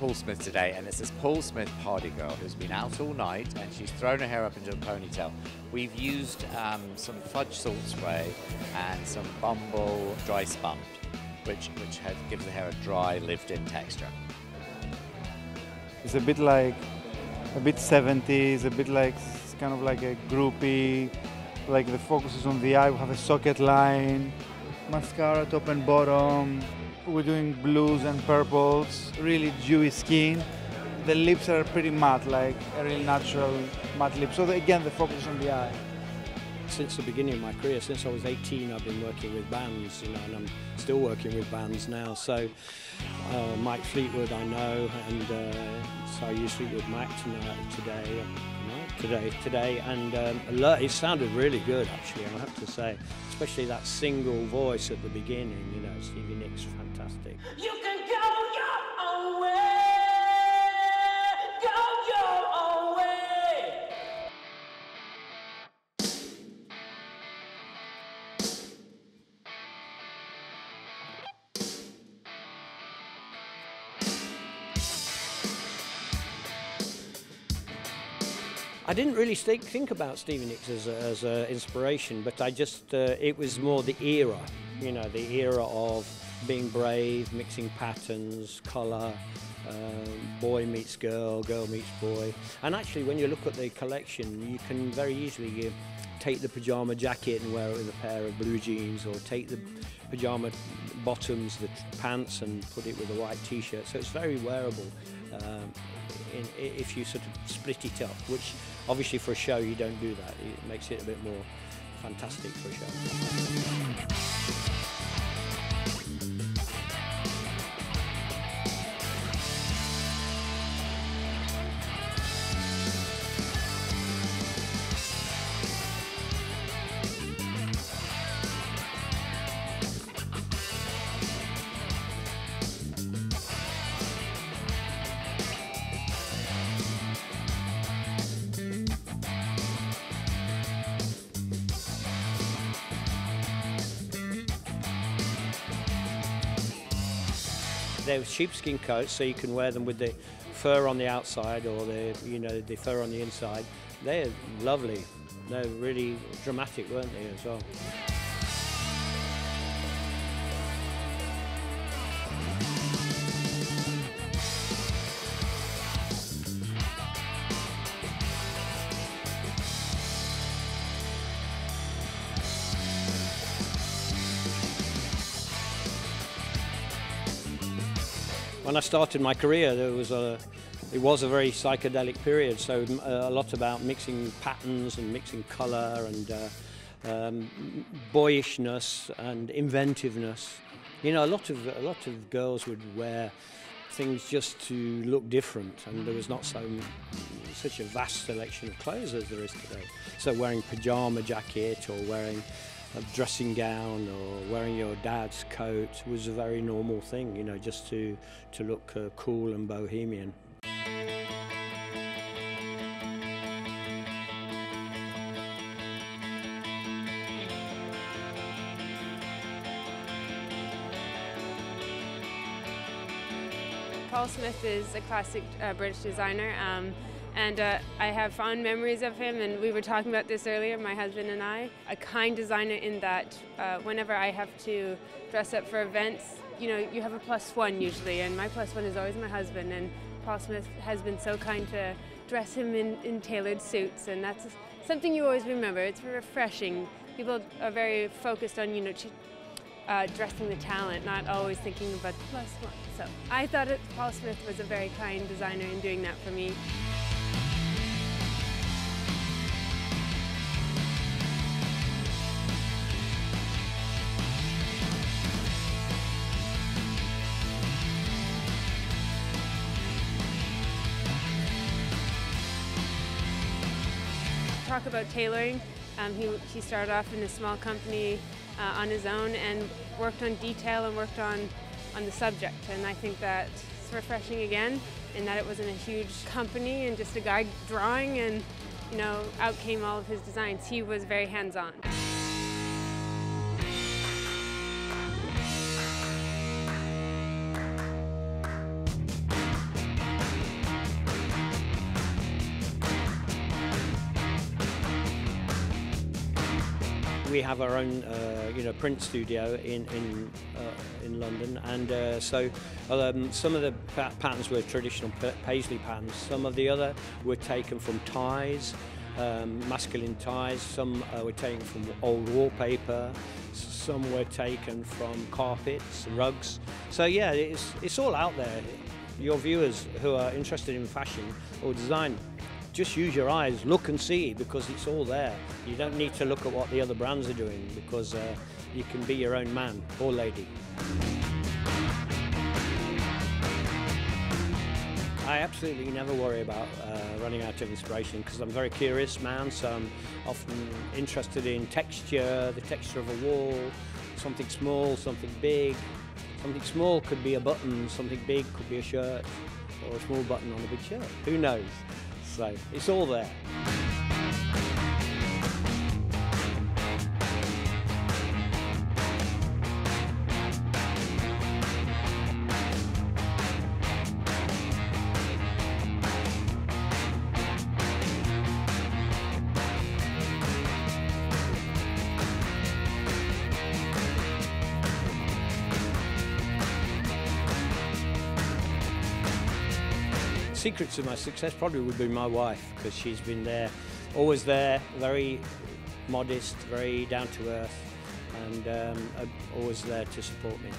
Paul Smith today, and it's this Paul Smith party girl who's been out all night and she's thrown her hair up into a ponytail. We've used some fudge salt spray and some Bumble dry sponge, which gives the hair a dry, lived-in texture. It's a bit 70s, a bit like kind of like a groupie, like the focus is on the eye. We have a socket line, mascara top and bottom. We're doing blues and purples, really dewy skin. The lips are pretty matte, like a real natural matte lip. So again, the focus is on the eye. Since the beginning of my career, since I was 18, I've been working with bands, and I'm still working with bands now. So Mike Fleetwood, I know, and so I use Fleetwood Mac today, and it sounded really good actually, I have to say, especially that single voice at the beginning. You know, Stevie Nicks, fantastic. You can go your own way, go your own way. I didn't really think about Stevie Nicks as an inspiration, but I just, it was more the era, you know, the era of being brave, mixing patterns, colour, boy meets girl, girl meets boy. And actually, when you look at the collection, you can very easily take the pyjama jacket and wear it with a pair of blue jeans, or take the pyjama bottoms, the pants, and put it with a white t-shirt. So it's very wearable. If you sort of split it up, which obviously for a show you don't do that. It makes it a bit more fantastic for a show. They're sheepskin coats, so you can wear them with the fur on the outside or the fur on the inside. They're lovely. They're really dramatic, weren't they, as well? When I started my career, it was a very psychedelic period, so a lot about mixing patterns and mixing colour and boyishness and inventiveness. You know, a lot of girls would wear things just to look different, and there was not such a vast selection of clothes as there is today. So wearing pyjama jacket or wearing a dressing gown or wearing your dad's coat was a very normal thing, you know, just to look cool and bohemian. Paul Smith is a classic British designer, and I have fond memories of him, and we were talking about this earlier, my husband and I. A kind designer in that whenever I have to dress up for events, you know, you have a +1 usually, and my +1 is always my husband, and Paul Smith has been so kind to dress him in tailored suits, and that's something you always remember. It's refreshing. People are very focused on, you know, dressing the talent, not always thinking about the +1. So I thought Paul Smith was a very kind designer in doing that for me. Talk about tailoring. He started off in a small company on his own and worked on detail and worked on the subject, and I think that's refreshing again, in that it wasn't a huge company and just a guy drawing and, you know, out came all of his designs. He was very hands-on. we have our own print studio in London, and so some of the patterns were traditional paisley patterns. Some of the other were taken from ties, masculine ties. Some were taken from old wallpaper. Some were taken from carpets, rugs. So yeah, it's all out there. Your viewers who are interested in fashion or design, just use your eyes, look and see, because it's all there. You don't need to look at what the other brands are doing, because you can be your own man or lady. I absolutely never worry about running out of inspiration, because I'm a very curious man, so I'm often interested in texture, the texture of a wall, something small, something big. Something small could be a button, something big could be a shirt, or a small button on a big shirt. Who knows? So it's all there. Secret to my success probably would be my wife, because she's been there, always there, very modest, very down to earth, and always there to support me.